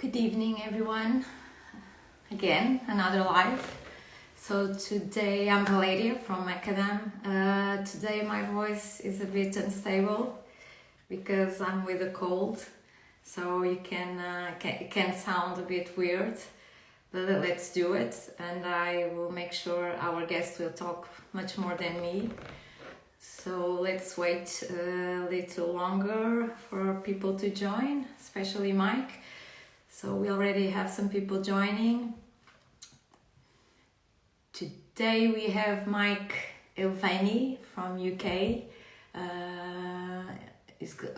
Good evening, everyone. Again, another live. So today I'm Valeria from McIlvaney. Today my voice is a bit unstable because I'm with a cold, so you it can sound a bit weird. But let's do it, and I will make sure our guest will talk much more than me. So let's wait a little longer for people to join, especially Mike. So we already have some people joining. Today we have McIlvaney from UK.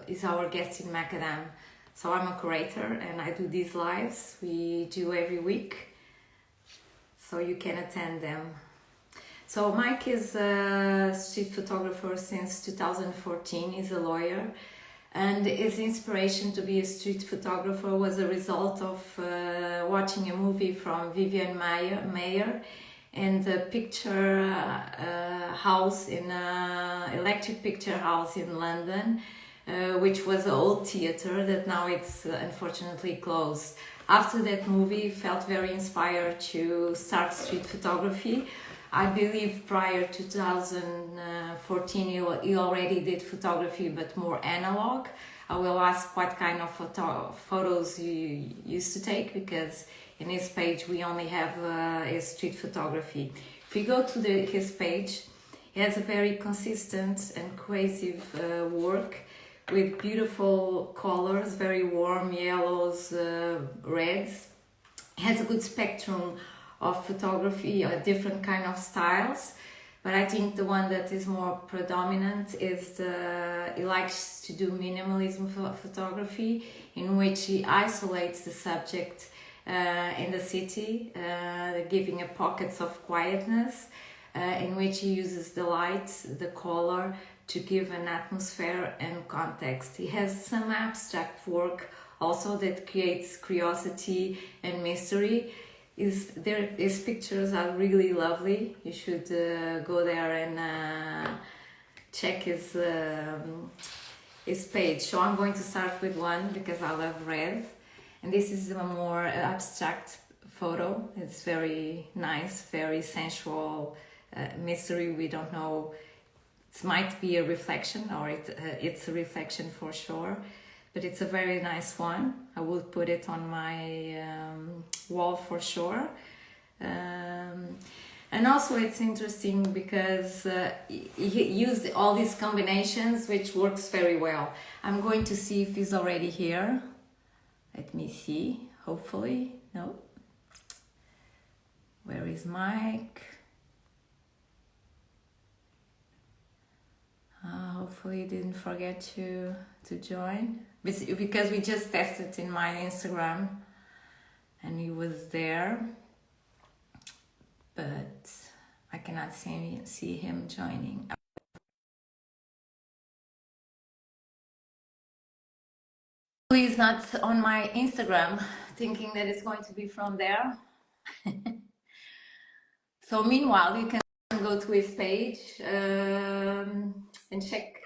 Is our guest in Macadam. So I'm a curator and I do these lives. We do every week, so you can attend them. So Mike is a street photographer since 2014. He's a lawyer. And his inspiration to be a street photographer was a result of watching a movie from Vivian Mayer and the picture house in electric picture house in London, which was an old theater that now it's unfortunately closed. After that movie, felt very inspired to start street photography. I believe prior to 2014 he already did photography, but more analog. I will ask what kind of photos you used to take, because in his page we only have his street photography. If you go to his page, he has a very consistent and cohesive work with beautiful colors, very warm yellows, reds. He has a good spectrum of photography, different kind of styles, but I think the one that is more predominant is he likes to do minimalism photography, in which he isolates the subject in the city, giving a pockets of quietness, in which he uses the light, the color to give an atmosphere and context. He has some abstract work also that creates curiosity and mystery. His pictures are really lovely. You should go there and check his page. So I'm going to start with one because I love red, and this is a more abstract photo. It's very nice, very sensual, mystery. We don't know. It might be a reflection, or it's a reflection for sure. But it's a very nice one. I will put it on my wall for sure. And also it's interesting because he used all these combinations, which works very well. I'm going to see if he's already here. Let me see, hopefully. No. Where is Mike? Hopefully he didn't forget to join, because we just tested in my Instagram and he was there, but I cannot see him joining. He's not on my Instagram, thinking that it's going to be from there. So meanwhile, you can go to his page and check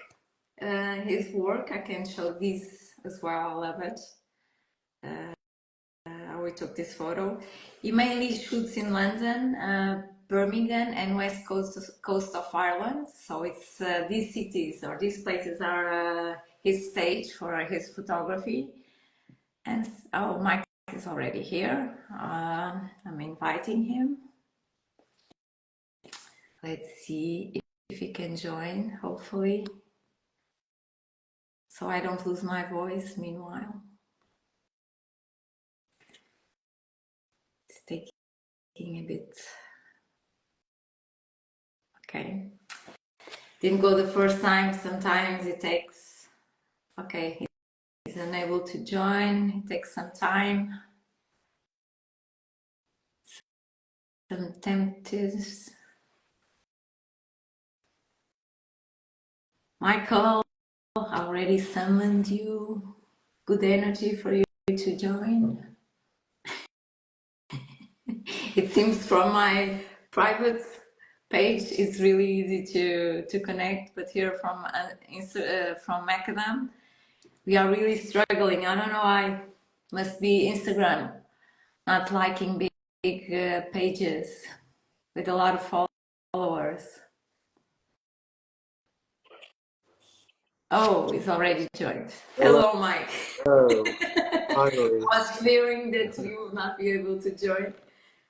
his work. I can show these as well. I love it. We took this photo. He mainly shoots in London, Birmingham and west coast of Ireland. So it's these cities or these places are his stage for his photography. And oh, Mike is already here. I'm inviting him. Let's see if he can join, hopefully, so I don't lose my voice meanwhile. It's taking a bit. Okay. Didn't go the first time. Sometimes it takes. Okay, he's unable to join. It takes some time. Some tempters. Michael, I already summoned you. Good energy for you to join. It seems from my private page it's really easy to connect, but here from Macadam we are really struggling. I don't know why. Must be Instagram, not liking big pages with a lot of followers. Oh, it's already joined. Hello, Mike. Hello, finally. I was fearing that you will not be able to join,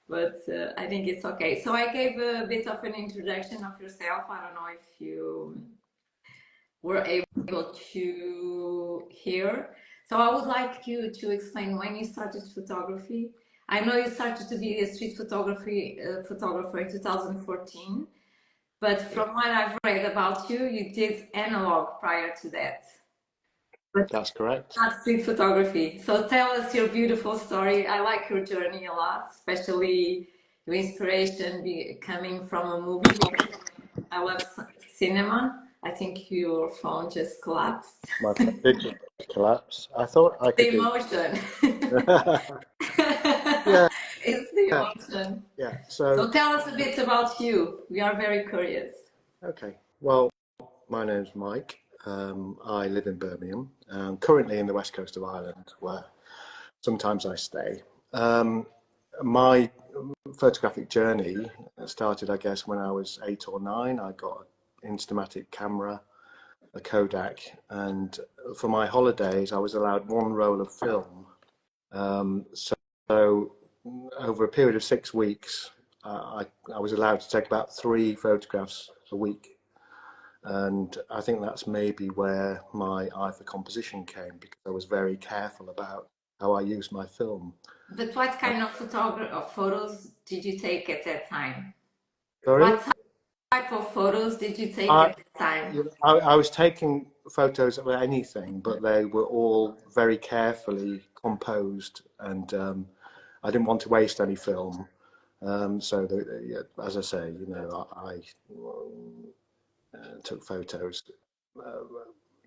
but I think it's okay. So I gave a bit of an introduction of yourself. I don't know if you were able to hear. So I would like you to explain when you started photography. I know you started to be a street photographer in 2014, but from what I've read about you, you did analog prior to that. But That's correct. not street photography. So tell us your beautiful story. I like your journey a lot, especially your inspiration coming from a movie. I love cinema. I think your phone just collapsed. My phone did just collapse. I thought I The could do. emotion. Yeah, It's the yeah, emotion. yeah. So So, tell us a bit about you. We are very curious. okay. Well, my name's Mike. I live in Birmingham. Currently in the west coast of Ireland, where sometimes I stay. My photographic journey started, I guess, when I was 8 or 9. I got an Instamatic camera, a Kodak, and for my holidays, I was allowed one roll of film. So over a period of 6 weeks, I was allowed to take about 3 photographs a week. And I think that's maybe where my eye for composition came, because I was very careful about how I used my film. But what kind of photos did you take at that time? Sorry? What type of photos did you take I, at that time? I was taking photos of anything, but they were all very carefully composed, and I didn't want to waste any film. Yeah, as I say, I took photos uh,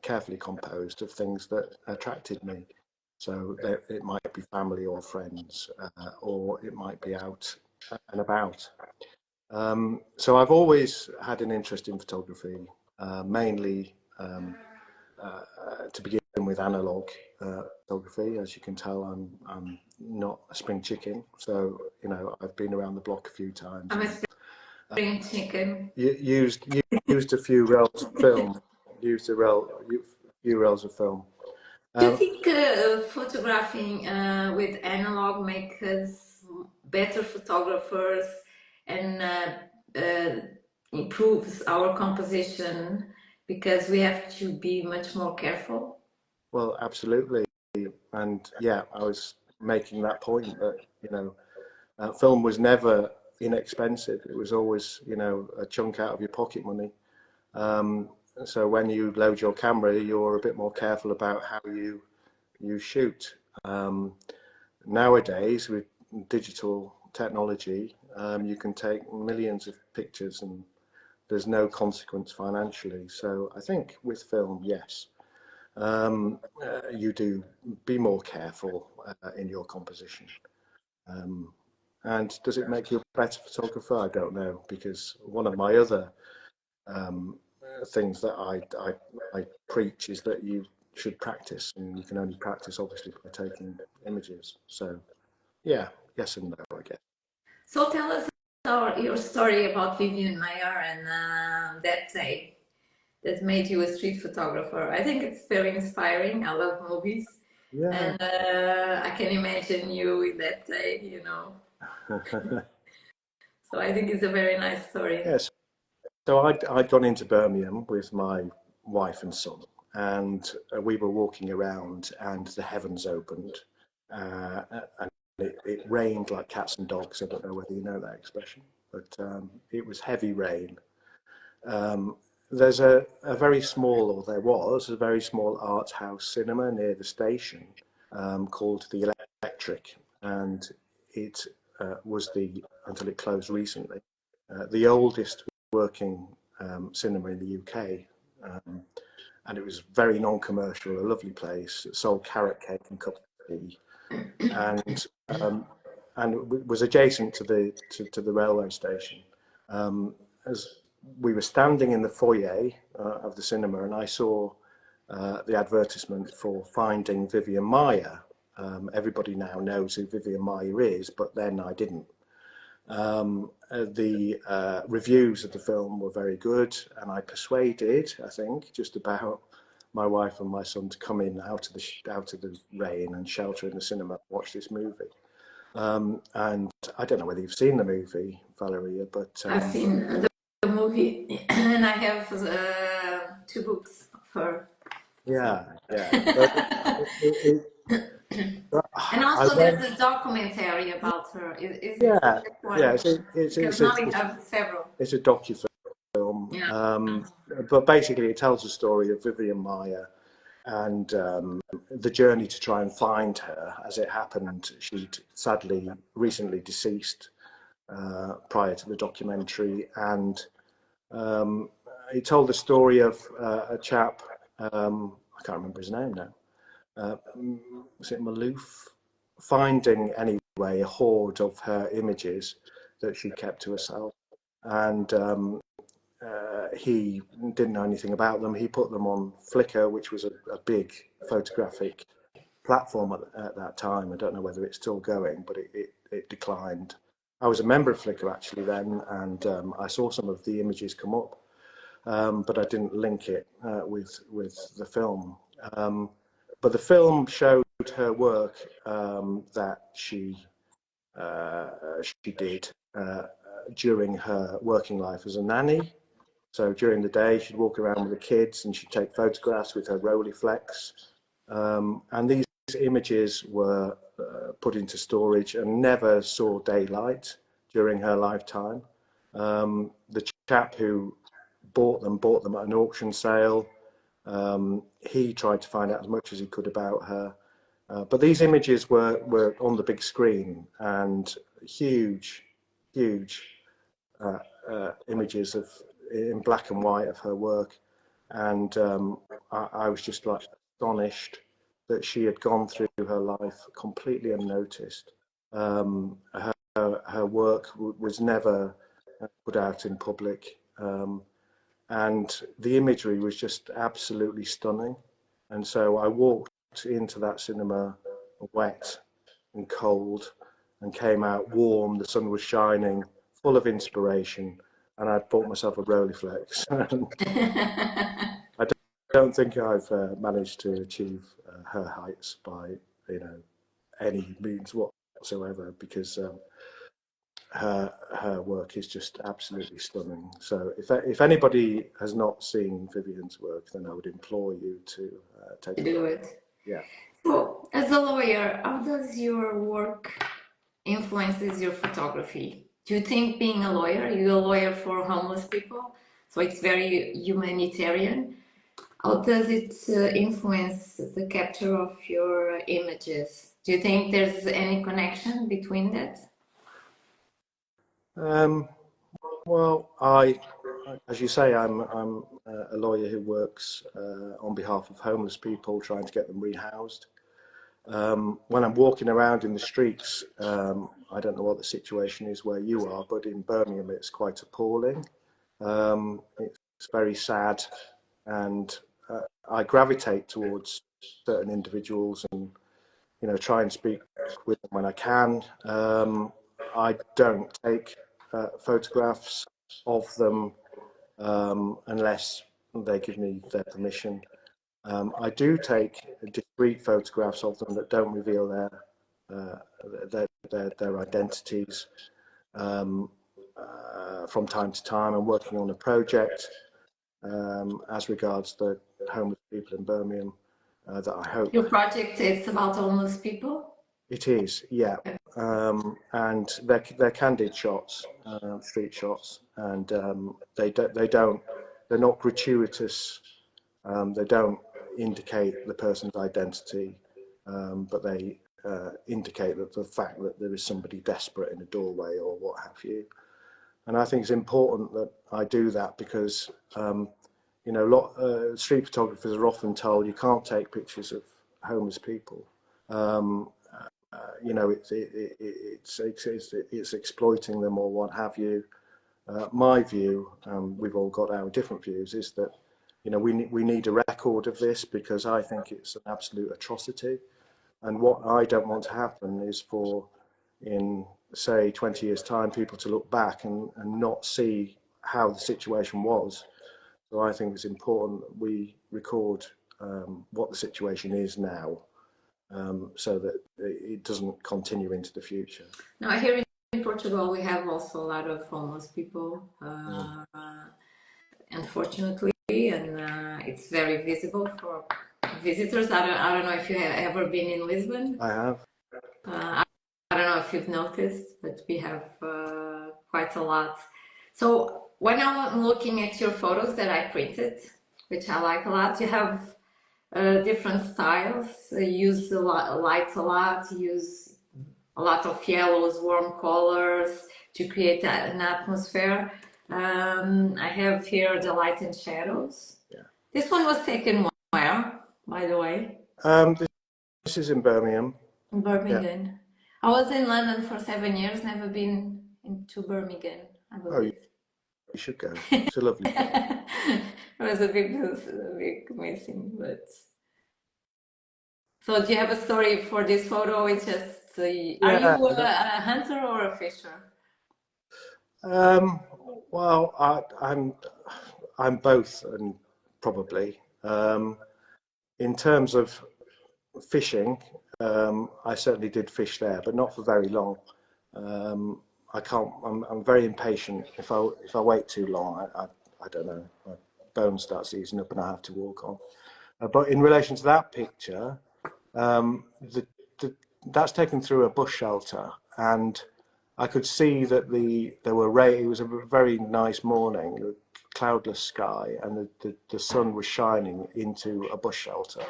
carefully composed of things that attracted me. So it might be family or friends, or it might be out and about. So I've always had an interest in photography, mainly to begin with analog photography. As you can tell, I'm not a spring chicken, so I've been around the block a few times. I'm a spring chicken. Used a few rolls of film. Few rolls of film. Do you think photographing with analog make us better photographers and improves our composition because we have to be much more careful? Well, absolutely, and yeah, I was making that point that film was never inexpensive. It was always a chunk out of your pocket money. Um, so when you load your camera, you're a bit more careful about how you shoot. Nowadays, with digital technology, you can take millions of pictures and there's no consequence financially. So I think with film, yes, you do be more careful in your composition. And does it make you a better photographer? I don't know, because one of my other things that I preach is that you should practice, and you can only practice obviously by taking images. So yeah, yes and no, I guess. So tell us your story about Vivian Mayer and that day that made you a street photographer. I think it's very inspiring. I love movies. Yeah. And I can imagine you in that day, you know. So I think it's a very nice story. Yes. So I'd gone into Birmingham with my wife and son, and we were walking around, and the heavens opened, and it rained like cats and dogs. I don't know whether you know that expression, but it was heavy rain. There's a very small, or there was a very small art house cinema near the station called the Electric, and it was until it closed recently, the oldest working cinema in the UK. Um, and it was very non-commercial, a lovely place. It sold carrot cake and cups of tea, and um, and it was adjacent to the railway station. As we were standing in the foyer of the cinema, and I saw the advertisement for Finding Vivian Maier, everybody now knows who Vivian Maier is, but then I didn't. The reviews of the film were very good, and I persuaded, I think, just about my wife and my son to come in out of the rain and shelter in the cinema and watch this movie. And I don't know whether you've seen the movie, Valeria, but I've seen the movie, and I have 2 books of her. yeah. But And I also, went, there's a documentary about her. Is it yeah, that one? yeah. Because now we have several. It's a docu-film, Yeah. but basically it tells the story of Vivian Maier and the journey to try and find her. As it happened, she'd sadly recently deceased prior to the documentary, and it told the story of a chap, I can't remember his name now, was it Maloof, finding anyway a hoard of her images that she kept to herself, and he didn't know anything about them. He put them on Flickr, which was a big photographic platform at that time. I don't know whether it's still going, but it declined. I was a member of Flickr actually then, and I saw some of the images come up, but I didn't link it with the film. But the film showed her work that she did during her working life as a nanny. So during the day, she'd walk around with the kids and she'd take photographs with her Rolleiflex. And these images were put into storage and never saw daylight during her lifetime. The chap who bought them at an auction sale. He tried to find out as much as he could about her. But these images were on the big screen, and huge images in black and white of her work, and I was just like astonished that she had gone through her life completely unnoticed. Her work was never put out in public, and the imagery was just absolutely stunning. And so I walked into that cinema wet and cold, and came out warm. The sun was shining, full of inspiration, and I'd bought myself a Rolleiflex. I don't think I've managed to achieve her heights by any means whatsoever, because her work is just absolutely stunning. So if anybody has not seen Vivian's work, then I would implore you to take a look. Do it. Yeah. So, as a lawyer, how does your work influences your photography? Do you think being a lawyer, you're a lawyer for homeless people, so it's very humanitarian? How does it influence the capture of your images? Do you think there's any connection between that? Well, as you say, I'm a lawyer who works on behalf of homeless people, trying to get them rehoused. When I'm walking around in the streets, I don't know what the situation is where you are, but in Birmingham it's quite appalling. It's very sad, and I gravitate towards certain individuals and try and speak with them when I can. I don't take photographs of them unless they give me their permission. I do take discreet photographs of them that don't reveal their identities. From time to time, I'm working on a project as regards the homeless people in Birmingham that I hope. Your project is about homeless people? It is, yeah. And they're candid shots, street shots, and they're not gratuitous. They don't indicate the person's identity, but they indicate that the fact that there is somebody desperate in a doorway or what have you. And I think it's important that I do that because, street photographers are often told you can't take pictures of homeless people. It's exploiting them or what have you. My view, we've all got our different views, is that we need a record of this, because I think it's an absolute atrocity. And what I don't want to happen is for, in say 20 years' time, people to look back and not see how the situation was. So I think it's important that we record what the situation is now, so that it doesn't continue into the future. Now, here in Portugal, we have also a lot of homeless people, unfortunately, and it's very visible for visitors. I don't know if you have ever been in Lisbon. I have. I don't know if you've noticed, but we have quite a lot. So when I'm looking at your photos that I printed, which I like a lot, you have different styles. You use the lights a lot, use a lot of yellows, warm colors to create an atmosphere. I have here the light and shadows. Yeah. This one was taken where, by the way? This is in Birmingham. In Birmingham. Yeah. I was in London for 7 years, never been into Birmingham, I believe. Oh, you should go. It's a lovely place. It was a big missing, but... So do you have a story for this photo? It's just, are you a hunter or a fisher? Well, I'm both, and probably. In terms of fishing, I certainly did fish there, but not for very long. I can't. I'm very impatient. If I wait too long, I don't know. My bones start seizing up, and I have to walk on. But in relation to that picture, that's taken through a bush shelter, and I could see that it was a very nice morning, a cloudless sky, and the sun was shining into a bush shelter.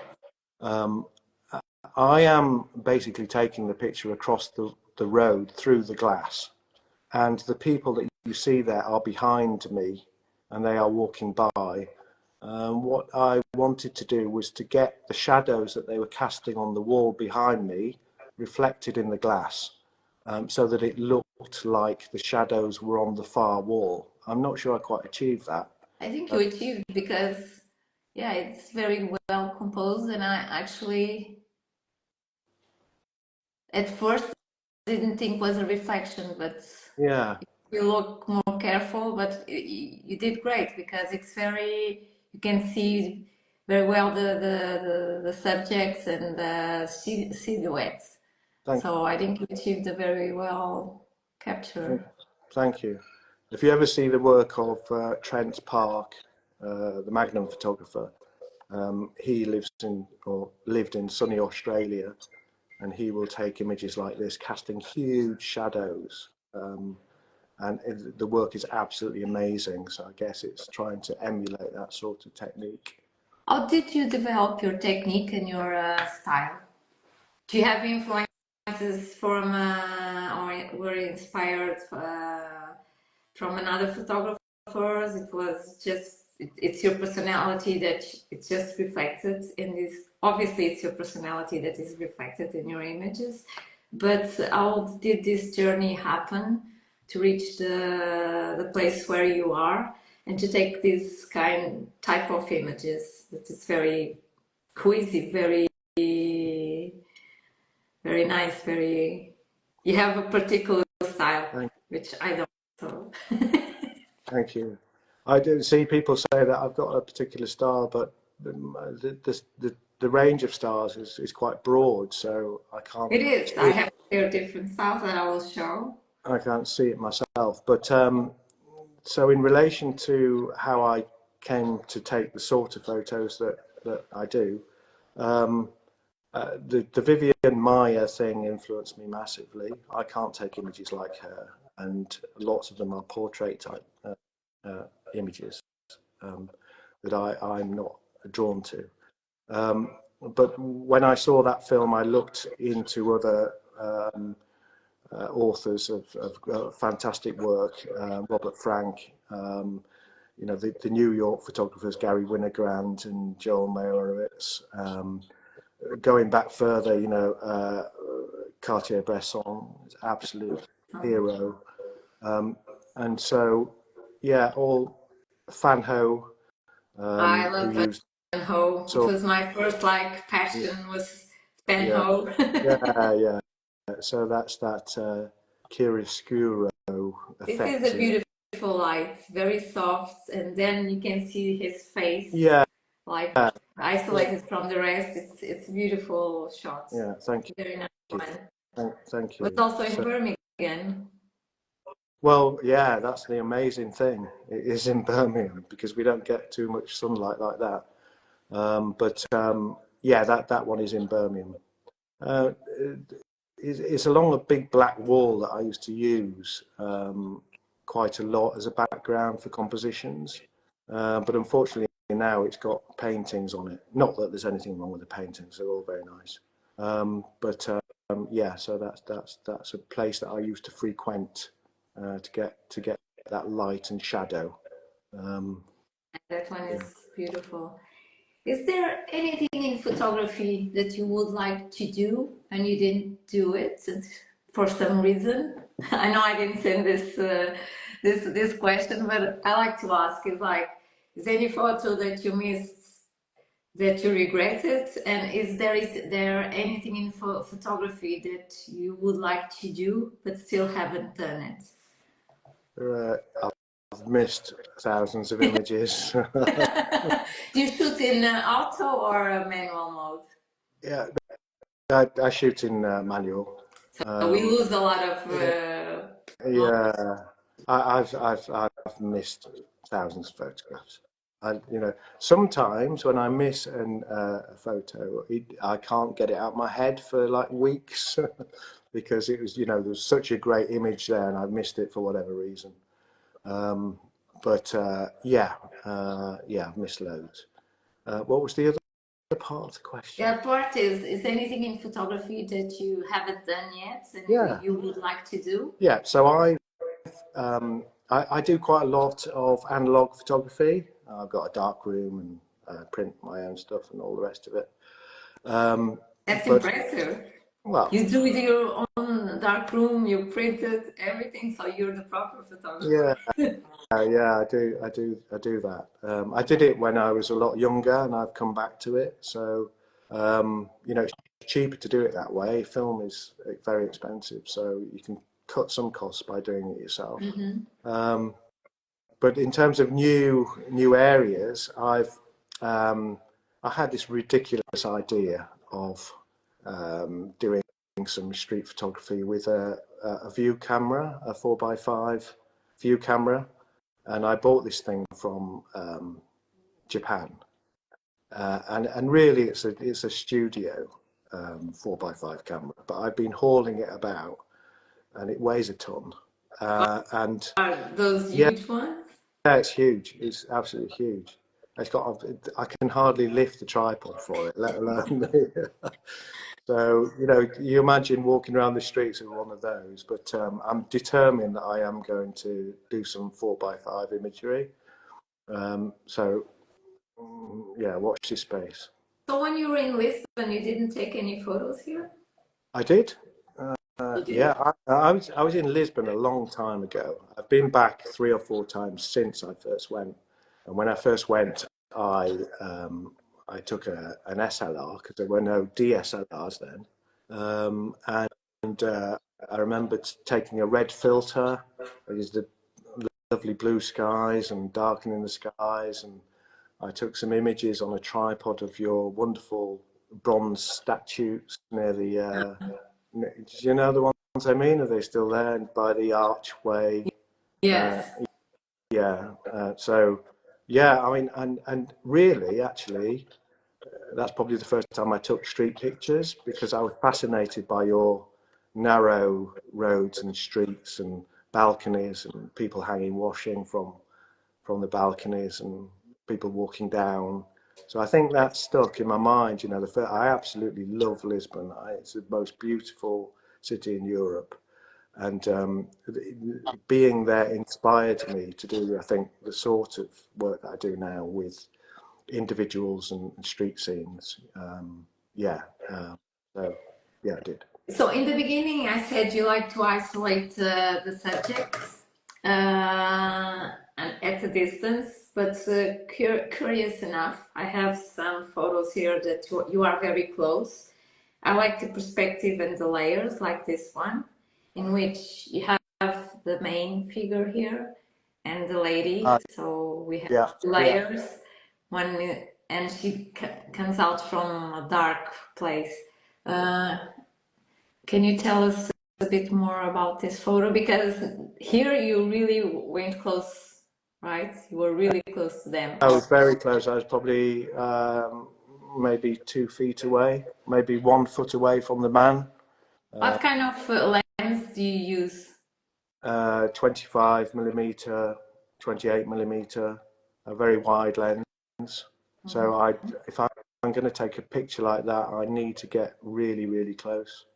I am basically taking the picture across the road through the glass, and the people that you see there are behind me, and they are walking by. What I wanted to do was to get the shadows that they were casting on the wall behind me reflected in the glass, so that it looked like the shadows were on the far wall. I'm not sure I quite achieved that. I think you achieved, because, yeah, it's very well composed, and I actually, at first, didn't think it was a reflection, but yeah, you look more careful, but you did great, because it's very, you can see very well the subjects and the silhouettes. So I think you achieved a very well capture. Thank you. If you ever see the work of Trent Park, the Magnum photographer, he lived in sunny Australia, and he will take images like this, casting huge shadows. And the work is absolutely amazing. So I guess it's trying to emulate that sort of technique. How did you develop your technique and your style? Do you have influences from or were inspired from another photographers? It was just, it's your personality that it's just reflected in this. Obviously, it's your personality that is reflected in your images. But how did this journey happen to reach the place where you are, and to take this type of images that is very cohesive, very very nice, you have a particular style, which I don't. So. Thank you. I do see people say that I've got a particular style, but the range of styles is quite broad, so I can't. It is. I have different styles that I will show. I can't see it myself, but so in relation to how I came to take the sort of photos that I do, the Vivian Maya thing influenced me massively. I can't take images like her, and lots of them are portrait type images that I'm not drawn to. But when I saw that film, I looked into other authors of fantastic work, Robert Frank, the New York photographers Gary Winogrand and Joel Meyerowitz. Going back further, Cartier-Bresson is absolute hero. And so, yeah, all Fan Ho. I love Fan Ho. It was my first passion, was yeah, Penhole. yeah. So that's that chiaroscuro This is effect. a beautiful light, very soft, and then you can see his face, Yeah, like yeah, isolated from the rest. It's a beautiful shot. yeah. Thank Very nice you, one. thank Was you. also in So, Birmingham. well, yeah, that's the amazing thing. It is in Birmingham because we don't get too much sunlight like that. But yeah, that one is in Birmingham. Uh, it's along a big black wall that I used to use quite a lot as a background for compositions. But unfortunately now it's got paintings on it. Not that there's anything wrong with the paintings; they're all very nice. But yeah, so that's a place that I used to frequent to get that light and shadow. Um, That one yeah. is beautiful. Is there anything in photography that you would like to do and you didn't do it for some reason? I know I didn't send this question, but I like to ask: is there any photo that you missed that you regretted, and is there anything in photography that you would like to do but still haven't done it? I've missed thousands of images. Do you shoot in auto or manual mode? Yeah, I shoot in manual. We Um, lose a lot of yeah, I've missed thousands of photographs. Sometimes when I miss a photo, I can't get it out of my head for like weeks because it was, there was such a great image there and I missed it for whatever reason. But yeah, I've missed loads. What was the other part of the question? yeah, part is there anything in photography that you haven't done yet and Yeah, you would like to do? yeah. So I do quite a lot of analog photography. I've got a dark room and print my own stuff and all the rest of it. Um, That's but impressive. well, You do with your own dark room, you printed everything, so you're the proper yeah, photographer. yeah, I do that. I did it when I was a lot younger, and I've come back to it. So it's cheaper to do it that way. Film is very expensive, so you can cut some costs by doing it yourself. Um, but in terms of new areas, um, I had this ridiculous idea of doing some street photography with a view camera, a 4x5 view camera, and I bought this thing from Japan. And really, it's a studio 4x5 camera, but I've been hauling it about, and it weighs a ton. And Are those yeah, huge ones? it's huge. It's absolutely huge. I can hardly lift the tripod for it, let alone. So you imagine walking around the streets with one of those. But I'm determined that I am going to do some 4x5 imagery. So yeah, watch this space. So when you were in Lisbon, you didn't take any photos here? I did. You Yeah, did? I was in Lisbon a long time ago. I've been back 3 or 4 times since I first went. And when I first went, I took an SLR because there were no DSLRs then. And I remember taking a red filter because the lovely blue skies and darkening the skies. And I took some images on a tripod of your wonderful bronze statues near the. Do you know the ones I mean? Are they still there by the archway? Uh, Yes. yeah. So, yeah. I mean, and really, actually, that's probably the first time I took street pictures because I was fascinated by your narrow roads and streets and balconies and people hanging washing from the balconies and people walking down. So I think that stuck in my mind. I absolutely love Lisbon. It's the most beautiful city in Europe, and being there inspired me to do, I think, the sort of work that I do now with individuals and street scenes. Yeah, so yeah, I did. So in the beginning, I said you like to isolate the subjects and at a distance, but curious enough, I have some photos here that you are very close. I like the perspective and the layers, like this one, in which you have the main figure here and the lady. So we have Yeah, layers. One, and she comes out from a dark place. Can you tell us a bit more about this photo? Because here you really went close, right? You were really close to them. I was very close. I was probably maybe 2 feet away, maybe 1 foot away from the man. What kind of lens do you use? 25 millimeter, 28 millimeter, a very wide lens. So if I'm going to take a picture like that, I need to get really, really close.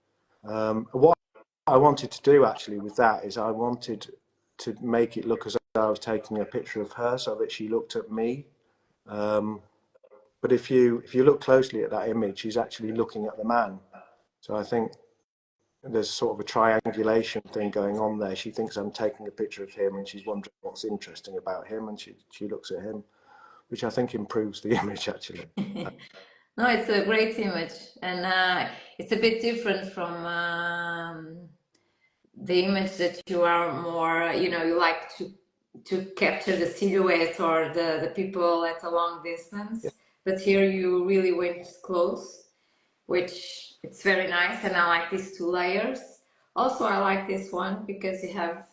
What I wanted to do actually with that is I wanted to make it look as though I was taking a picture of her, so that she looked at me. But if you look closely at that image, she's actually looking at the man. So I think there's sort of a triangulation thing going on there. She thinks I'm taking a picture of him, and she's wondering what's interesting about him, and she looks at him, which I think improves the image actually. No, it's a great image, and it's a bit different from the image that you are more, you like to capture the silhouette or the people at a long distance. Yeah. But here you really went close, which it's very nice, and I like these two layers. Also, I like this one because you have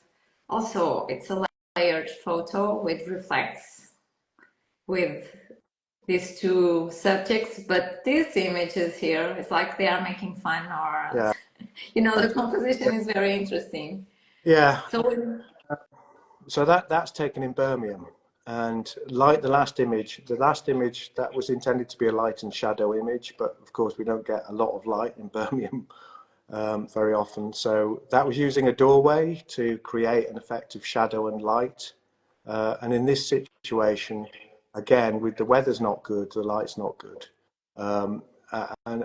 also, it's a layered photo with reflects with these two subjects, but these images here, it's like they are making fun, or Yeah. the composition is very interesting. Yeah. So That's taken in Birmingham, and like the last image that was intended to be a light and shadow image, but of course we don't get a lot of light in Birmingham very often. So that was using a doorway to create an effect of shadow and light. And in this situation, again, with the weather's not good, the light's not good. And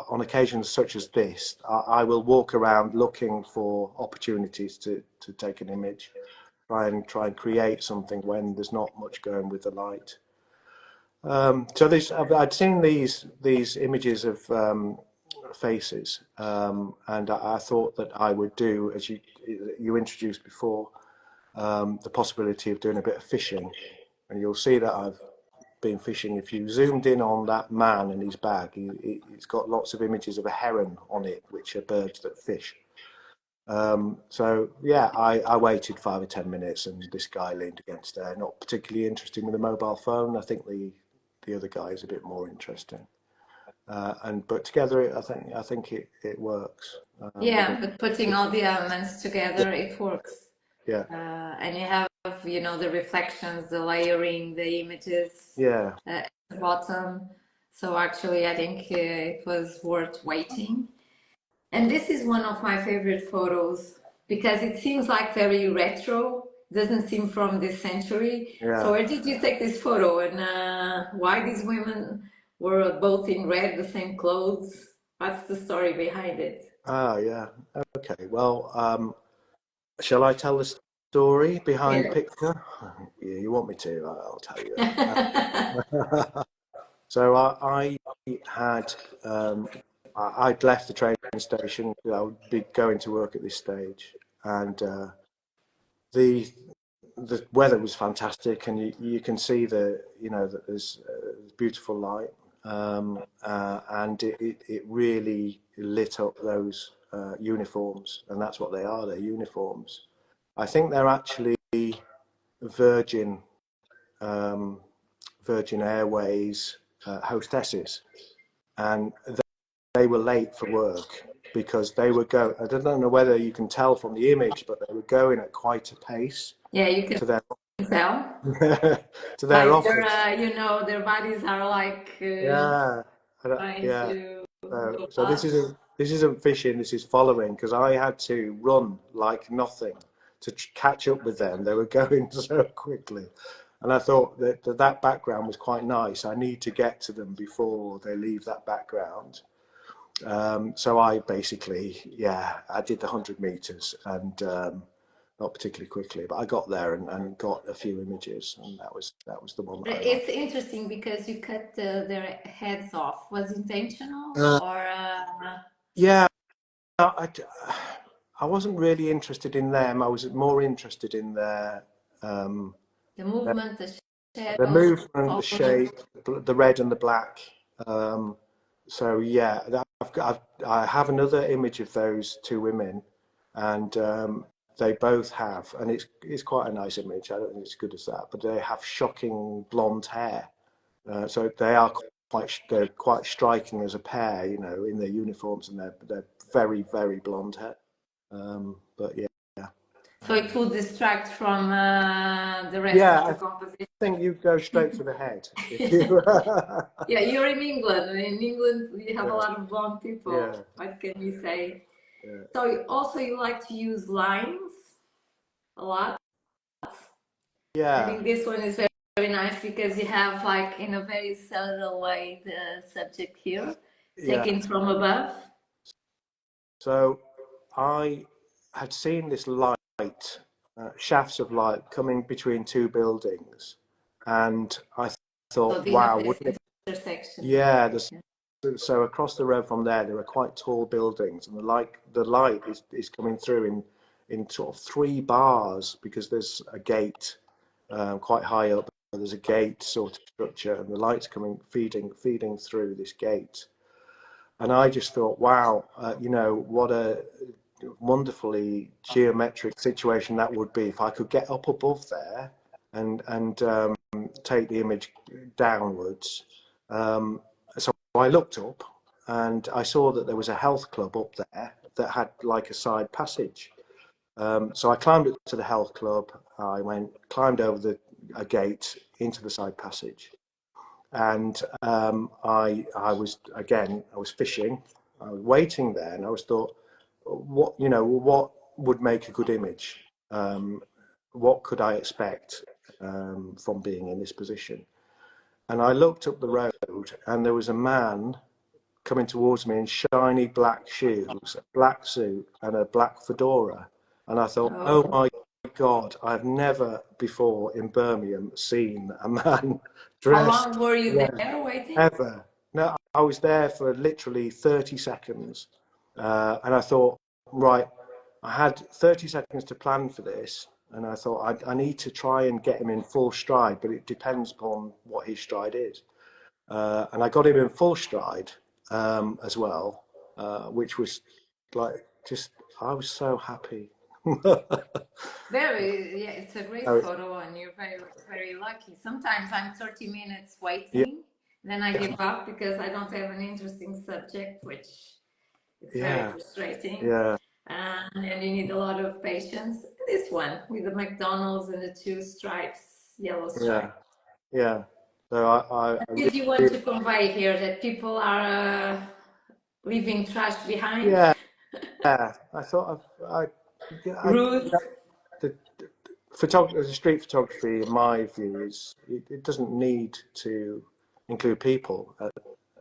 on occasions such as this, I will walk around looking for opportunities to take an image, try and create something when there's not much going with the light. I'd seen these images of faces, and I thought that I would do, as you introduced before, the possibility of doing a bit of fishing, and you'll see that I've been fishing. If you zoomed in on that man and his bag, he's got lots of images of a heron on it, which are birds that fish. So yeah, I waited 5 or 10 minutes, and this guy leaned against there, not particularly interested with a mobile phone. I think the other guy is a bit more interesting. But together, I think it works. yeah, but putting all the elements together, it works. Yeah. And you have, the reflections, the layering, the images Yeah. at the bottom. So actually, I think it was worth waiting. And this is one of my favorite photos because it seems like very retro. Doesn't seem from this century. Yeah. So where did you take this photo, and why these women were both in red, the same clothes? What's the story behind it? Ah, yeah. Okay. Well, shall I tell the story behind the Yeah. picture? Yeah, you want me to? I'll tell you. So I had I'd left the train station. I would be going to work at this stage, and the weather was fantastic, and you can see that there's beautiful light, and it really lit up those uniforms, and that's what they are. They're uniforms. I think they're actually Virgin Virgin Airways hostesses, and they were late for work because they were going. I don't know whether you can tell from the image, but they were going at quite a pace. Yeah, you can To their tell. to their Like office. their bodies are like Yeah, trying yeah. to go So up. this isn't fishing. This is following, because I had to run like nothing to catch up with them. They were going so quickly, and I thought that background was quite nice. I need to get to them before they leave that background. So I basically, I did the 100 meters, and not particularly quickly, but I got there and got a few images, and that was the one that I liked. It's interesting because you cut their heads off off? Was intentional or? Yeah, I, I wasn't really interested in them. I was more interested in um, the movement, the the shadows, movement, the all shape, the red and the black. So yeah, I have another image of those two women, and they both have, and it's quite a nice image. I don't think it's as good as that, but they have shocking blonde hair. So they're quite striking as a pair, you know, in their uniforms, and they're very very blonde hair. But yeah. so it will distract from the rest Yeah, of the I composition. think you go straight for the head if you. Yeah, you're in England. In England, we have a Yeah, lot of blonde people. yeah, What can you say? yeah, So you like to use lines a lot. I yeah, think this one is very, very nice because you have like in a very subtle way the subject here yeah. taken from above. So I had seen this light, shafts of light coming between two buildings, and I So thought, they have wow, this wouldn't it? intersection. Yeah, Yeah. so across the road from there are quite tall buildings, and the light is coming through in sort of three bars because there's a gate quite high up. There's a gate sort of structure, and the light's coming feeding through this gate. And I just thought, wow, you know, what a wonderfully geometric situation that would be if I could get up above there and take the image downwards. So I looked up and I saw that there was a health club up there that had like a side passage. So I climbed up to the health club. I climbed over a gate into the side passage, and I was fishing. I was waiting there, and I was thought, what would make a good image? What could I expect from being in this position? And I looked up the road, and there was a man coming towards me in shiny black shoes, a black suit, and a black fedora. And I thought, oh Oh. my God, I've never before in Birmingham seen a man How dressed. long were you Yeah, there waiting? ever. No, I was there for literally 30 seconds. And I thought, right, I had 30 seconds to plan for this. And I thought, I need to try and get him in full stride, but it depends upon what his stride is. And I got him in full stride as well, which was like just, I was so happy. Very, yeah, it's a great Oh, photo, and you're very, very lucky. Sometimes I'm 30 minutes yeah, waiting, then I give up because I don't have an interesting subject, which is very yeah, frustrating. yeah, And you need a lot of patience. This one with the McDonald's and the two stripes, yellow yeah, stripe. yeah. So I Did you want to convey here that people are leaving trash behind? yeah, I thought Rude. the photography, street photography, in my view, it doesn't need to include people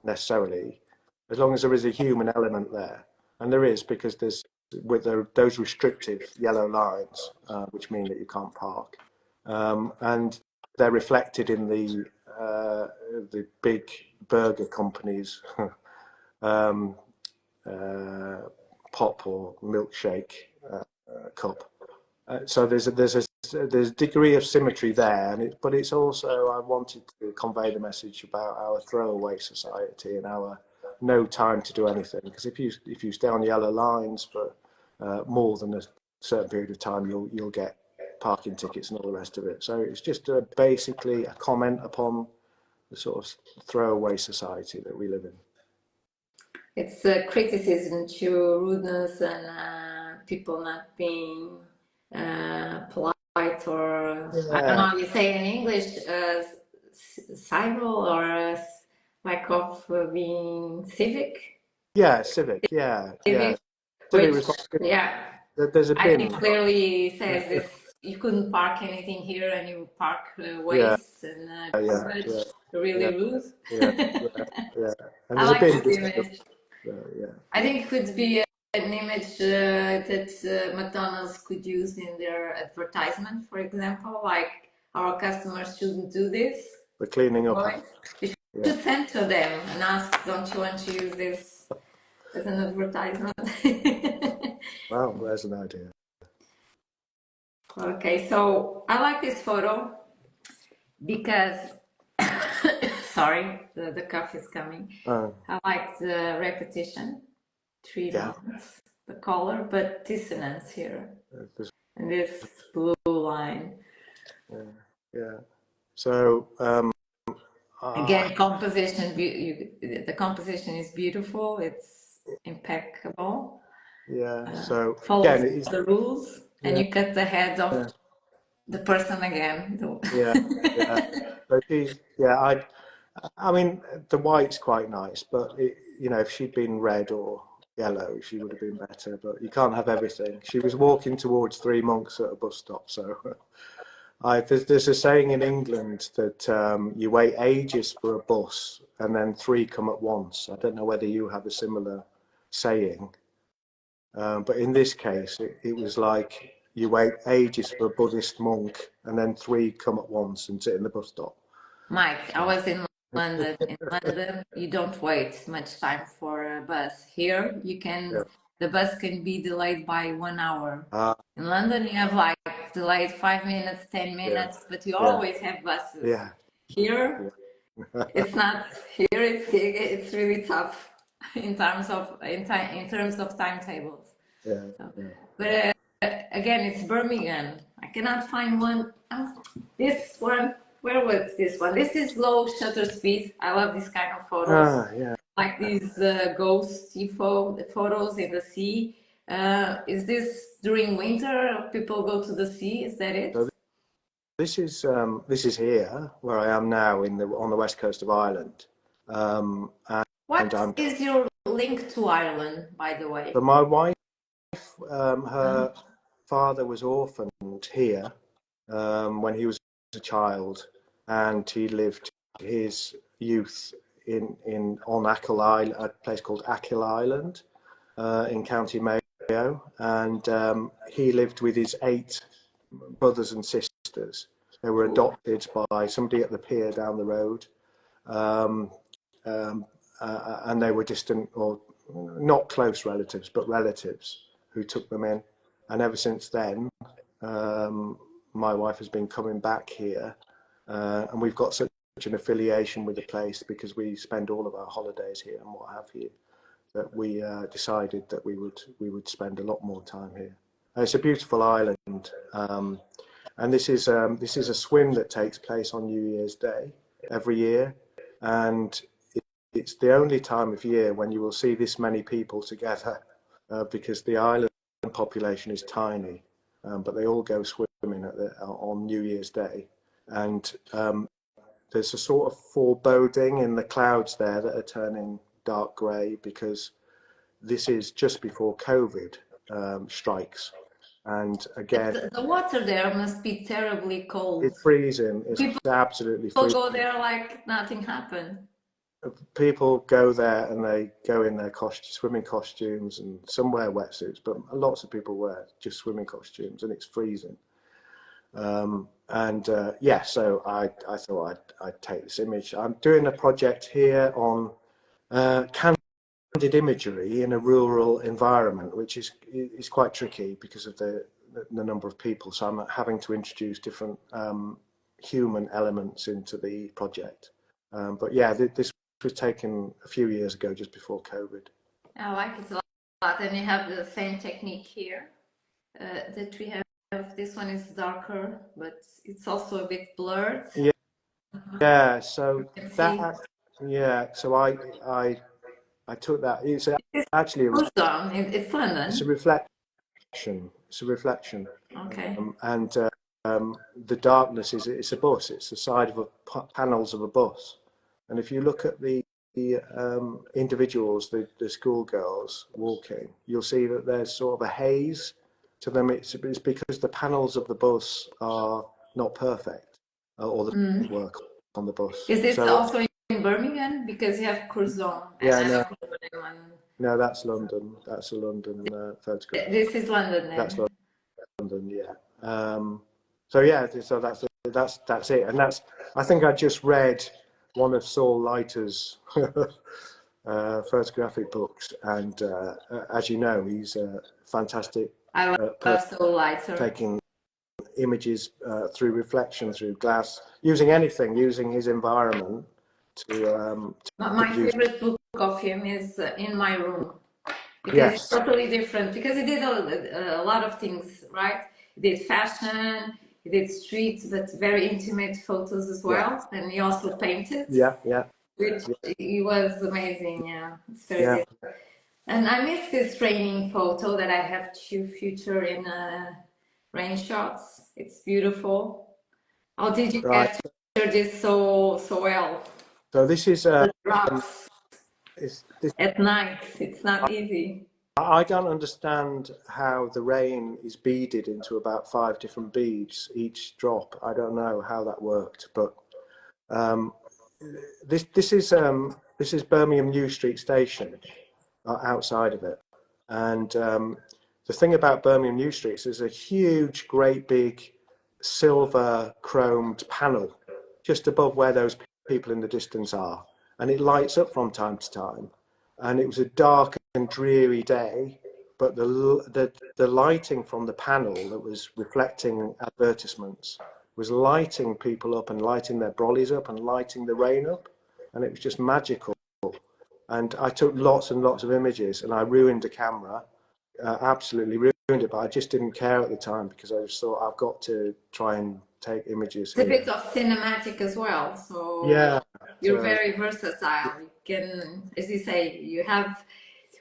necessarily, as long as there is a human element there, and there is because there's those restrictive yellow lines, which mean that you can't park, and they're reflected in the big burger companies. um, Pop or milkshake cup. So there's a degree of symmetry there, but it's also I wanted to convey the message about our throwaway society and our no time to do anything. Because if you stay on yellow lines for more than a certain period of time, you'll get parking tickets and all the rest of it. So it's just basically a comment upon the sort of throwaway society that we live in. It's a criticism to rudeness and people not being polite, or I don't know Yeah, how you say in English, civil, or lack of being civic. yeah, civic, yeah, yeah, Civic, civic which, responsibility. yeah, There's a I think bin. clearly says this. You couldn't park anything here, and you park Yeah, waste and yeah, garbage. yeah, yeah, Really rude. yeah, yeah, yeah. And I there's a like bin this beside us. image. Yeah, I think it could be an image that McDonald's could use in their advertisement, for example, like our customers shouldn't do this. we're cleaning up. Right? Yeah. should send to them and ask, don't you want to use this as an advertisement? Well, there's an idea. Okay, so I like this photo because, sorry, the cough is coming. Oh, I like the repetition, three yeah. months, the color, but dissonance here, There's, and this blue line. yeah. Yeah. So, Again, composition, the composition is beautiful, it's impeccable, yeah. So follows again, it's the rules, and yeah, you cut the head of the person again. yeah, yeah. But she's yeah. I mean, the white's quite nice, but you know, if she'd been red or yellow, she would have been better. But you can't have everything. She was walking towards three monks at a bus stop, so. There's a saying in England that you wait ages for a bus and then three come at once. I don't know whether you have a similar saying, but in this case, it was like you wait ages for a Buddhist monk and then three come at once and sit in the bus stop. Mike, I was in London. In London, you don't wait much time for a bus. Here, Yeah. the bus can be delayed by 1 hour. Uh, In London, you have like delayed 5 minutes, 10 yeah. minutes, but you Yeah. always have buses. Yeah. Here, Yeah. it's not. Here, it's really tough in terms of in terms of timetables. Yeah. So, Yeah. but again, it's Birmingham. I cannot find one. Oh, this one. Where was this one? This is low shutter speed. I love this kind of photos, Yeah. like these ghost photos in the sea. Is this during winter? People go to the sea. Is that it? So this is here where I am now on the west coast of Ireland, and What I'm is your link to Ireland, by the way? so my wife. Uh, Her father was orphaned here when he was a child, and he lived his youth on Achill Island, a place called Achill Island in County Mayo, and he lived with his 8 brothers and sisters. They were adopted by somebody at the pier down the road, um, and they were distant or not close relatives, but relatives who took them in. And ever since then, my wife has been coming back here, and we've got such an affiliation with the place because we spend all of our holidays here and what have you, that we decided that we would spend a lot more time here. And it's a beautiful island, and this is a swim that takes place on New Year's Day every year, and it's the only time of year when you will see this many people together, because the island population is tiny, but they all go swimming on New Year's Day, and there's a sort of foreboding in the clouds there that are turning dark grey because this is just before COVID strikes, and again, the water there must be terribly cold. it's freezing. It's People absolutely freezing. go there like nothing happened. People go there and they go in their swimming costumes, and some wear wetsuits, but lots of people wear just swimming costumes, and it's freezing. So I thought I'd take this image. I'm doing a project here on candid imagery in a rural environment, which is quite tricky because of the number of people. So I'm having to introduce different human elements into the project. But yeah, this was taken a few years ago, just before COVID. I like it a lot, and you have the same technique here that we have. This one is darker, but it's also a bit blurred. Yeah. So You can see. that, yeah. So I took that. It's actually It's London. it's a reflection. It's a reflection. Okay. And the darkness is it's a bus. It's the side of panels of a bus. And if you look at the individuals, the schoolgirls walking, you'll see that there's sort of a haze to them. It's because the panels of the bus are not perfect, or the work on the bus. Is this So, also in Birmingham? Because you have Curzon. yeah, no, that's London. That's a London photograph. This is London then. That's London, yeah. So yeah, so that's it, and I think I just read one of Saul Leiter's photographic books, and as you know, he's a fantastic I love person, Soul Lighter. taking images through reflection, through glass, using anything, using his environment to My produce. favorite book of him is In My Room, because it's Yes, totally different. Because he did a lot of things, right? He did fashion, he did street, but very intimate photos as yeah, well, and he also painted, yeah, yeah, which he was amazing. Yeah, it's very yeah. different. And I miss this training photo that I have to feature in rain shots. It's beautiful. How did you Right. capture this so well? So this is The drops this. at night. It's not easy. I don't understand how the rain is beaded into about 5 different beads each drop. I don't know how that worked, but um, this is Birmingham New Street Station, outside of it, and the thing about Birmingham New Street is there's a huge, great big silver chromed panel just above where those people in the distance are, and it lights up from time to time. And it was a dark and dreary day, but the lighting from the panel that was reflecting advertisements was lighting people up and lighting their brollies up and lighting the rain up, and it was just magical. And I took lots and lots of images, and I ruined the camera, absolutely ruined it, but I just didn't care at the time because I just thought I've got to try and take images It's a here. bit of cinematic as well, so Yeah, you're so, very versatile. You can, as you say,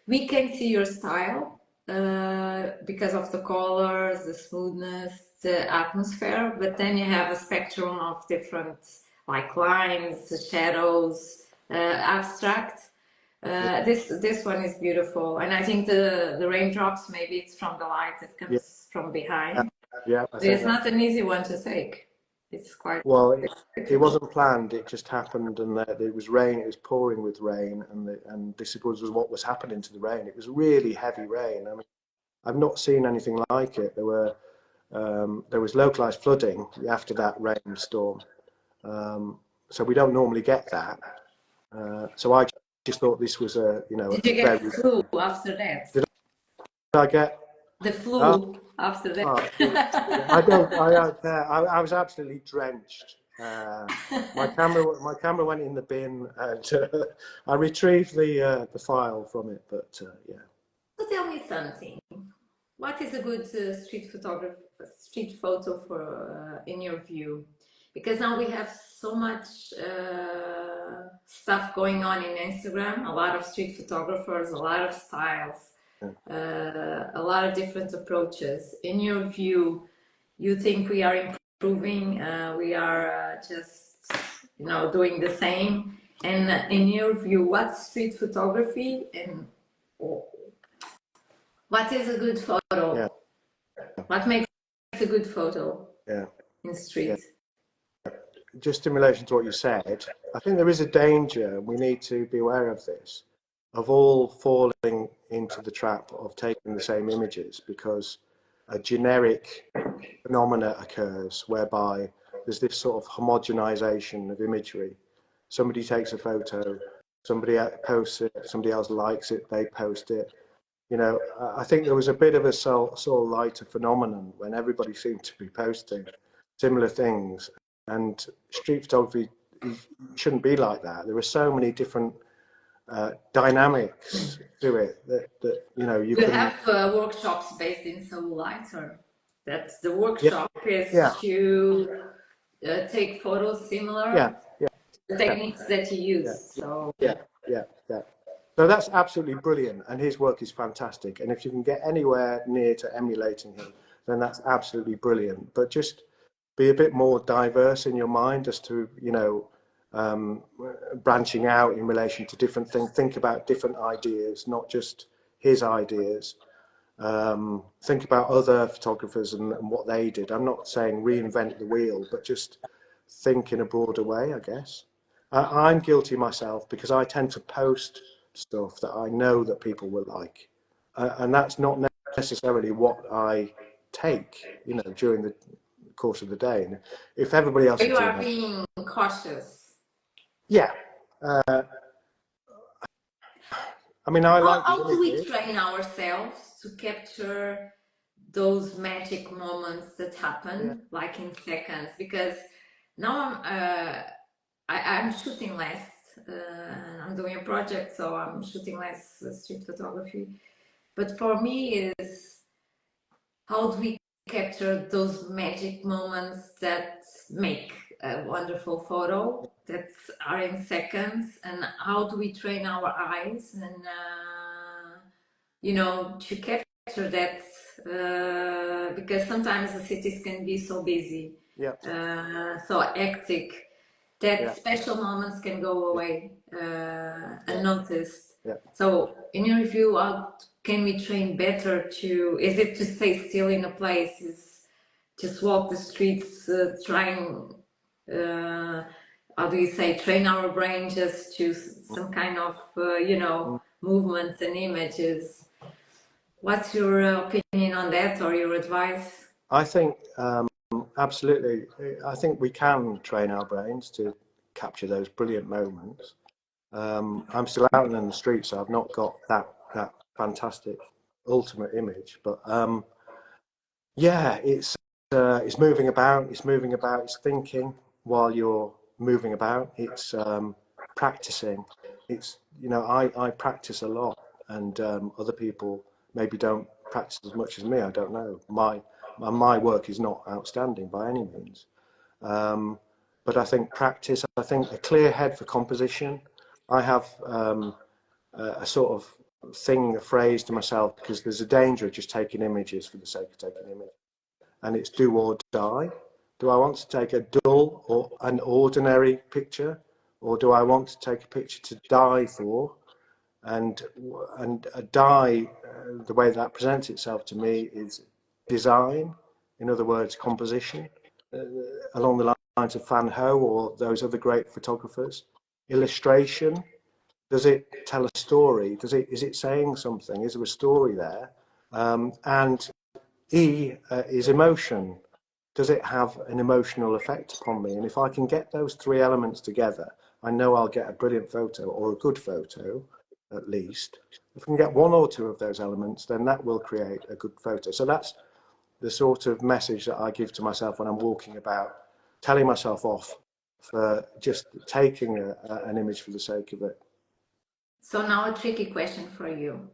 we can see your style because of the colors, the smoothness, the atmosphere, but then you have a spectrum of different, like lines, shadows, abstract. This one is beautiful, and I think the raindrops, maybe it's from the light that yeah, comes from behind. yeah, I think It's that. not an easy one to take. It's quite Well, it difficult. wasn't planned. It just happened, and it was rain. It was pouring with rain, and this was what was happening to the rain. It was really heavy rain. I mean, I've not seen anything like it. There was localized flooding after that rainstorm, so we don't normally get that. So I just thought this was Did a you very. get flu after that? Did I get? The Oh, flu after oh, that? I don't. I was absolutely drenched. My camera went in the bin, and I retrieved the file from it. But yeah. So tell me something. What is a good street photo for in your view? Because now we have so much stuff going on in Instagram. A lot of street photographers, a lot of styles, a lot of different approaches. In your view, you think we are improving? We are just doing the same. And in your view, what's street photography and what is a good photo? Yeah. What makes a good photo Yeah. in street? Just in relation to what you said, I think there is a danger. We need to be aware of this, of all falling into the trap of taking the same images, because a generic phenomena occurs whereby there's this sort of homogenization of imagery. Somebody takes a photo, somebody posts it, somebody else likes it, they post it. I think there was a bit of a Saul Leiter phenomenon when everybody seemed to be posting similar things, and street photography shouldn't be like that. There are so many different dynamics to it that you We can. have workshops based in Soul Lighter. That's the Yeah, workshop is yeah, to take photos yeah, similar yeah, to the yeah, techniques that you yeah, use. So yeah, yeah, yeah. So that's absolutely brilliant, and his work is fantastic. And if you can get anywhere near to emulating him, then that's absolutely brilliant. But just be a bit more diverse in your mind as to branching out in relation to different things. Think about different ideas, not just his ideas. Think about other photographers and what they did. I'm not saying reinvent the wheel, but just think in a broader way, I guess. I'm guilty myself because I tend to post stuff that I know that people will like, and that's not necessarily what I take, during the course of the day. And if everybody else is you doing are that, being cautious. Yeah. I mean, I like the How do we images. train ourselves to capture those magic moments that Yeah. happen like in seconds? Because now I'm shooting less. I'm doing a project, so I'm shooting less street photography. But for me, is how do we capture those magic moments that make a wonderful photo that are in seconds, and how do we train our eyes and to capture that, because sometimes the cities can be so busy, Yeah. so hectic, that Yeah. special moments can go Yeah. away Yeah. unnoticed. Yeah. So, in your view, how can we train better to? Is it to stay still in a place? Is just walk the streets, trying? How do you say? Train our brain just to some kind of Mm. movements and images. What's your opinion on that, or your advice? I think absolutely. I think we can train our brains to capture those brilliant moments. I'm still out in the street, so I've not got that fantastic ultimate image. But yeah, it's moving about. It's moving about. It's thinking while you're moving about. It's practicing. It's I practice a lot, and other people maybe don't practice as much as me. I don't know. My work is not outstanding by any means. But I think practice. I think a clear head for composition. I have a sort of thing, a phrase to myself, because there's a danger of just taking images for the sake of taking images, and it's do or die. Do I want to take a dull or an ordinary picture, or do I want to take a picture to die for? And a die, the way that presents itself to me is design, in other words, composition, along the lines of Van Gogh or those other great photographers. Illustration, does it tell a story? Is it saying something? Is there a story there? And is emotion. Does it have an emotional effect upon me? And if I can get those three elements together, I know I'll get a brilliant photo, or a good photo at least. If I can get one or two of those elements, then that will create a good photo. So that's the sort of message that I give to myself when I'm walking about, telling myself off for just taking an image for the sake of it. So now a tricky question for you.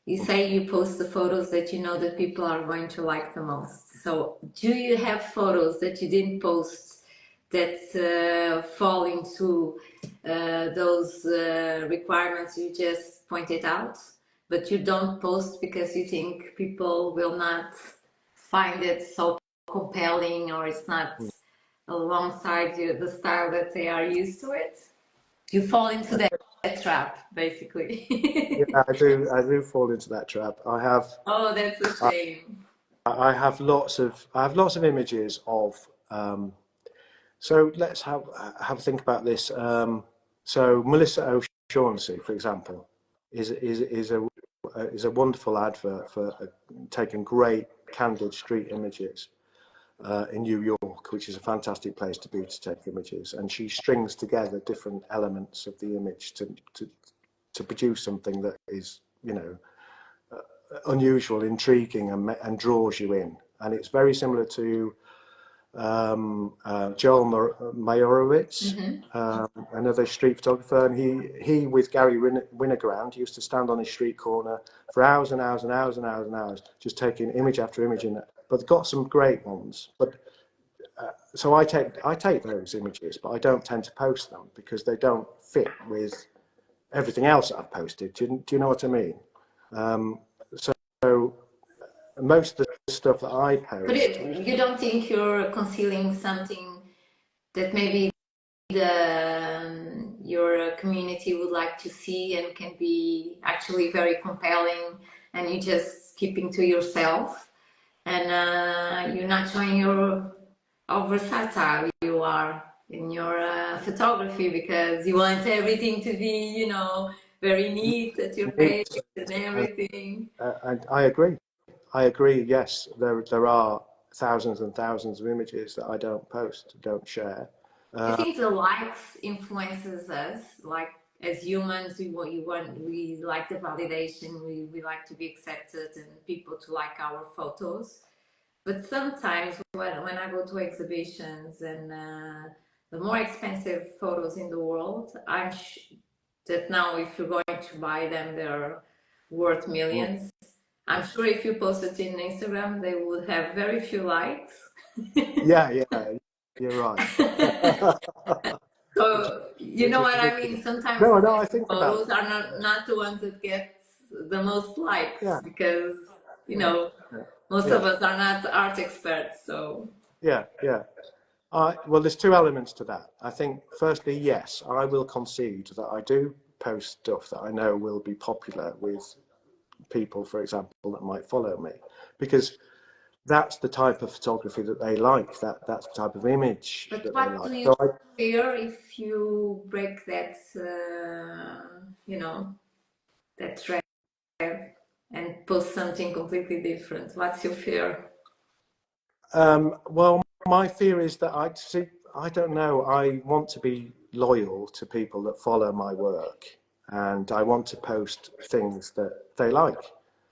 You say you post the photos that you know that people are going to like the most. So, do you have photos that you didn't post that fall into those requirements you just pointed out, but you don't post because you think people will not find it so compelling, or it's not alongside you, the style that they are used to it? You fall into that trap, Yeah, basically. I do fall into that trap. Oh, that's a shame. I have lots of images of. So let's have a think about this. So Melissa O'Shaughnessy, for example, is a wonderful advert for taking great candid street images in New York, which is a fantastic place to be to take images. And she strings together different elements of the image to produce something that is, unusual, intriguing, and draws you in. And it's very similar to Joel Mayorowitz, another street photographer, and he with Gary Winogrand used to stand on his street corner for hours and hours and hours and hours and hours, just taking image after image in it. But got some great ones. But so I take those images, but I don't tend to post them because they don't fit with everything else that I've posted. Do you know what I mean? So most of the stuff that I But post, you don't think you're concealing something that maybe your community would like to see and can be actually very compelling, and you just keeping to yourself, and you're not showing how versatile you are in your photography, because you want everything to be, very neat at your page neat, and and, everything. and I agree. I agree. Yes, there are thousands and thousands of images that I don't post, don't share. I think the likes influences us, like as humans, we like the validation, we like to be accepted and people to like our photos. But sometimes when I go to exhibitions and the more expensive photos in the world, that now if you're going to buy them, they're worth millions. I'm sure if you post it in Instagram, they would have very few likes. Yeah, you're right. So you Which know is what I ridiculous. mean? Sometimes No, the no, I best think about photos are not the ones that get the most likes yeah, because you yeah, know yeah, most yeah, of us are not art experts. So yeah, yeah. Well, there's two elements to that. I think, firstly, yes, I will concede that I do post stuff that I know will be popular with people, for example, that might follow me, because that's the type of photography that they like. That's the type of image but that they what like. do you So fear if you break that, that thread and post something completely different? What's your fear? well, my fear is that I see. I don't know. I want to be loyal to people that follow my work, and I want to post things that they like.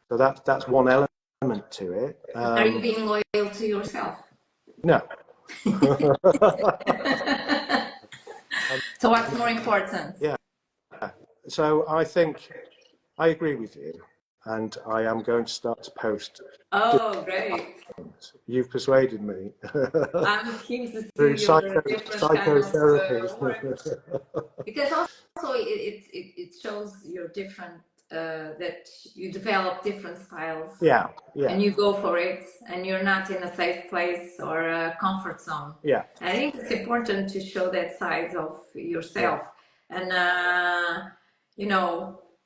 So that's one element to it. But are you being loyal to yourself? No. So what's more important? Yeah. So I think I agree with you, and I am going to start to post. Oh, great. You've persuaded me I'm keen to through see your different kind of psychotherapy. work. Because also it shows you're different, that you develop different styles Yeah, yeah, and you go for it and you're not in a safe place or a comfort zone. yeah, I think it's important to show that side of yeah. yourself and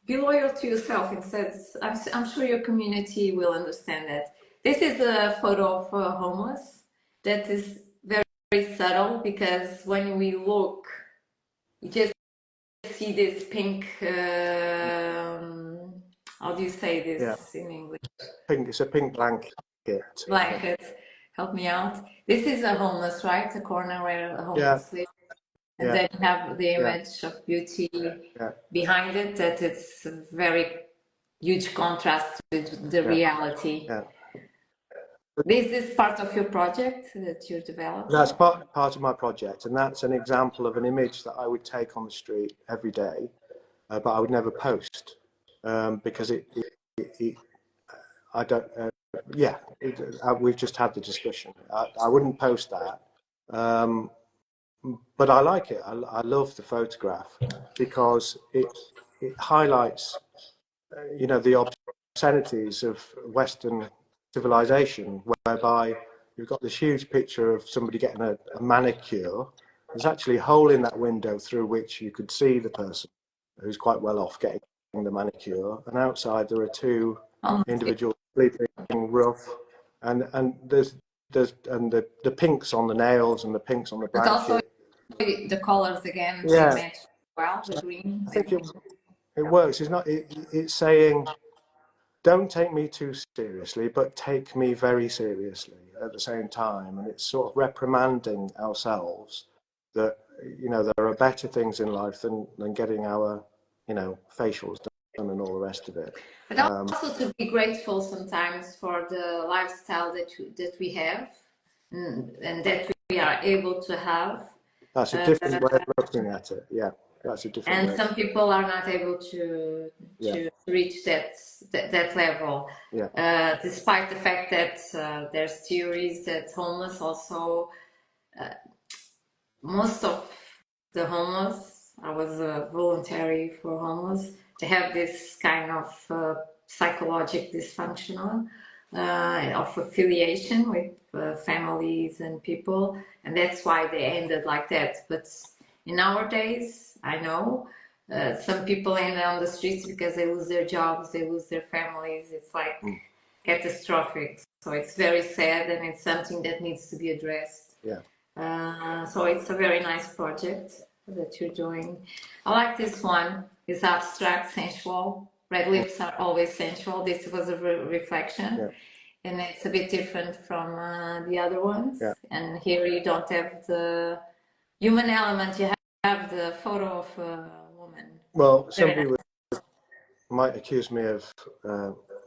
be loyal to yourself instead. I'm sure your community will understand that. This is a photo of a homeless that is very subtle because when we look, you just see this pink. How do you say Yeah, this in English? pink. It's a pink blanket. I think. Blanket. Help me out. This is a homeless, right? A corner where a Yeah, homeless lives. And yeah, then you have the yeah, image of beauty yeah, behind it, that it's a very huge contrast with the yeah, reality. yeah. This is part of your project that you're developing? That's part of my project, and that's an example of an image that I would take on the street every day, but I would never post because it I don't. Yeah, we've just had the discussion. I wouldn't post that, but I like it. I love the photograph because it highlights, the obscenities of Western civilization, whereby you've got this huge picture of somebody getting a manicure. There's actually a hole in that window through which you could see the person who's quite well off getting the manicure, and outside there are two Oh, individuals sleeping rough, and the pinks on the nails and the pinks on the but also blanket. the colors again, they Yeah, match well, the green. I think it works. It's saying, don't take me too seriously, but take me very seriously at the same time. And it's sort of reprimanding ourselves that, there are better things in life than getting our, facials done and all the rest of it. But also to be grateful sometimes for the lifestyle that we have and that we are able to have. That's a different way of looking at it. Yeah, that's a different And way. some people are not able to Yeah, reach that level, yeah, despite the fact that there's theories that homeless also, most of the homeless, I was voluntary for homeless, they have this kind of psychological dysfunctional of affiliation with families and people, and that's why they ended like that. But in our days, I know some people end on the streets because they lose their jobs, they lose their families. It's like catastrophic. So it's very sad, and it's something that needs to be addressed. yeah. So it's a very nice project that you're doing. I like this one. It's abstract, sensual. Red lips are always sensual. This was a reflection, Yeah, and it's a bit different from the other ones. yeah, And here you don't have Human element. You have the photo of a woman. Well, Very somebody nice. might accuse me of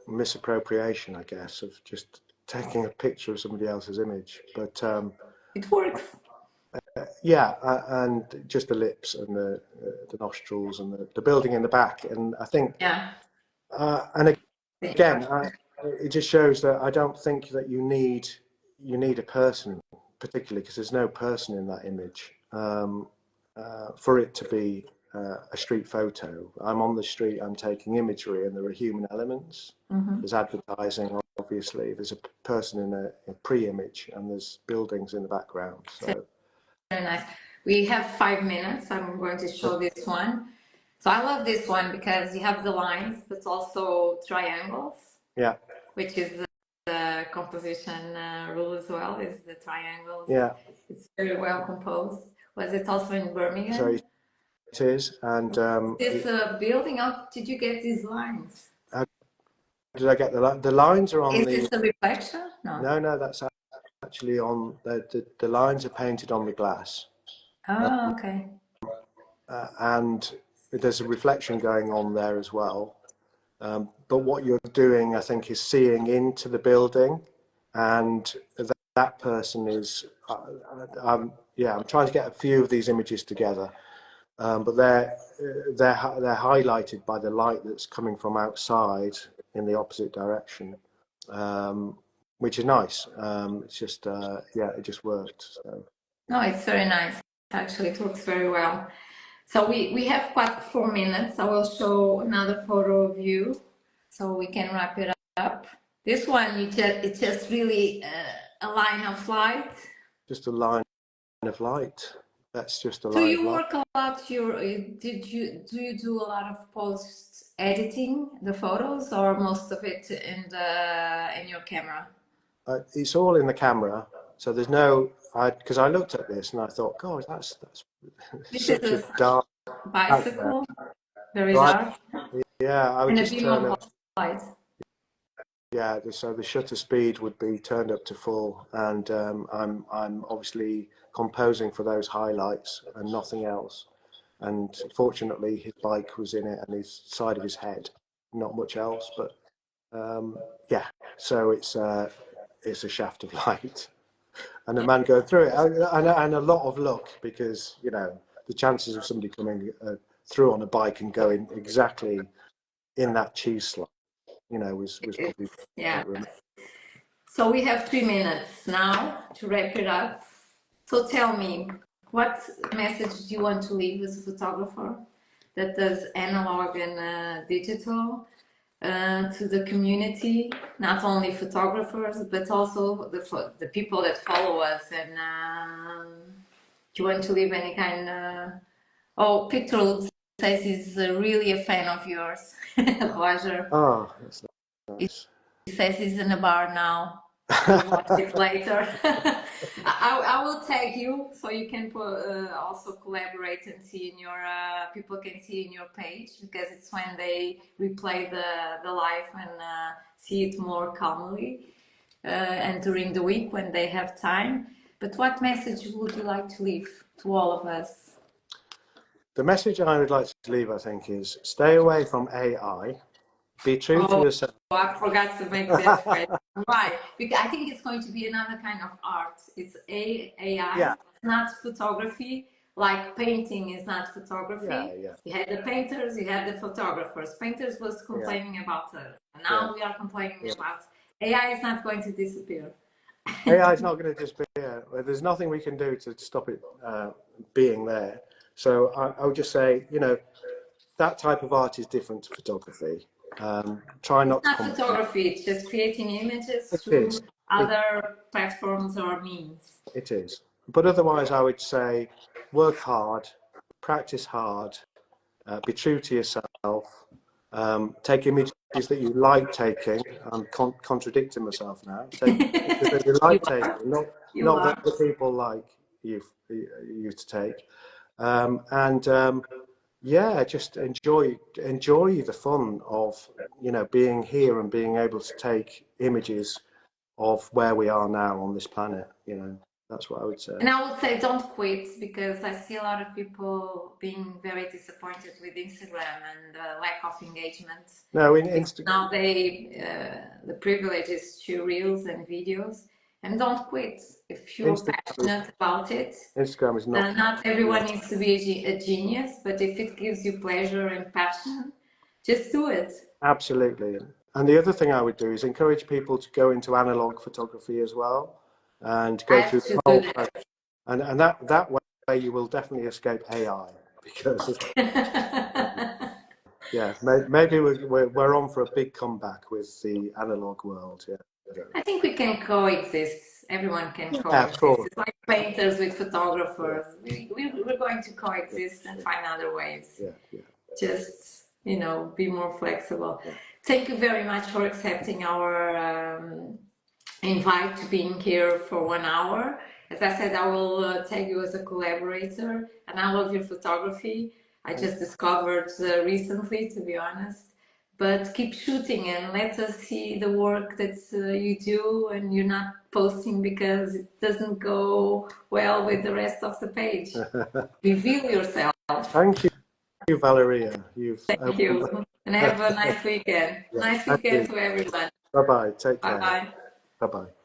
misappropriation, I guess, of just taking a picture of somebody else's image. But It works. yeah, and just the lips and the nostrils and the building in the back. And I think, Yeah. and again, it just shows that I don't think that you need a person, particularly because there's no person in that image, for it to be a street photo. I'm on the street, I'm taking imagery, and there are human elements. There's advertising, obviously. There's a person in a pre-image, and there's buildings in the background. So Very nice. We have 5 minutes. I'm going to show this one. So I love this one because you have the lines, but also triangles, yeah, which is the composition rule as well, is the triangles. yeah. It's very well composed. Was it also in So Birmingham? it is, and This building, how did you get these lines? how did I get the lines are on Is the? this a reflection? No. No, that's actually on the lines are painted on the glass, Oh, okay. and there's a reflection going on there as well. But what you're doing, I think, is seeing into the building, and that person is. I'm trying to get a few of these images together, but they're highlighted by the light that's coming from outside in the opposite direction, which is nice. It's just it just worked. So. No, it's very nice. Actually, it works very well. So we have quite 4 minutes. I will show another photo of you so we can wrap it up. This one, it's just really a line of light. Just a line of light. That's just a Do line of you light. work a lot? Do you do a lot of post editing the photos, or most of it in your camera? It's all in the camera, so there's no. Because I looked at this and I thought, God, that's This is such a a dark out there. bicycle, very So dark, I would and a just beam turn of up. light. Yeah, so the shutter speed would be turned up to full, and I'm obviously composing for those highlights and nothing else. And fortunately, his bike was in it and his side of his head, not much else. But yeah, so it's a shaft of light and a man going through it, and a lot of luck, because the chances of somebody coming through on a bike and going exactly in that cheese slot, was probably Yeah. quite remote. So we have 3 minutes now to wrap it up. So tell me, what message do you want to leave as a photographer that does analog and digital to the community, not only photographers, but also the people that follow us? And do you want to leave any kind of... Oh, Peter says he's really a fan of yours, Roger. Oh, that's nice. He says he's in a bar now. We'll watch it later. I will tag you so you can also collaborate and see in your people can see in your page, because it's when they replay the live and see it more calmly and during the week when they have time. But what message would you like to leave to all of us? The message I would like to leave, I think, is stay away from AI. Be true to yourself. I forgot to make that right. Right, because I think it's going to be another kind of art. It's AI. Yeah. It's not photography. Like painting is not photography. Yeah. You had the painters, you had the photographers. Painters was complaining about us. Now we are complaining about AI is not going to disappear. AI is not going to disappear. There's nothing we can do to stop it being there. So I would just say, that type of art is different to photography. Try not it's to. not photography. It's just creating images It through is. other platforms or means. It is. But otherwise, I would say work hard, practice hard, be true to yourself, take images that you like taking. I'm contradicting myself now. Take images that you like taking, not that the people like you to take. Just enjoy the fun of being here and being able to take images of where we are now on this planet. That's what I would say. And I would say don't quit, because I see a lot of people being very disappointed with Instagram and lack of engagement. No, in Because Instagram. now the privilege is to reels and videos, and don't quit. If you're passionate about it, Instagram is not. not everyone needs to be a genius, but if it gives you pleasure and passion, just do it. Absolutely. And the other thing I would do is encourage people to go into analog photography as well, and I go through have the to whole do process. And that way you will definitely escape AI, because that. yeah, maybe we're on for a big comeback with the analog world. Yeah. I think we can coexist. Everyone can Yeah, of coexist. course. It's like painters with photographers. We're going to coexist and find other ways. Yeah. Just, be more flexible. Thank you very much for accepting our invite to being here for 1 hour. As I said, I will tag you as a collaborator, and I love your photography. I just discovered recently, to be honest. But keep shooting and let us see the work that you do, and you're not posting because it doesn't go well with the rest of the page. Reveal yourself. Thank you, Valeria. You've Thank you. And have a nice weekend. yeah. Nice Thank weekend you. to everyone. Bye bye. Take Bye care. bye. Bye bye.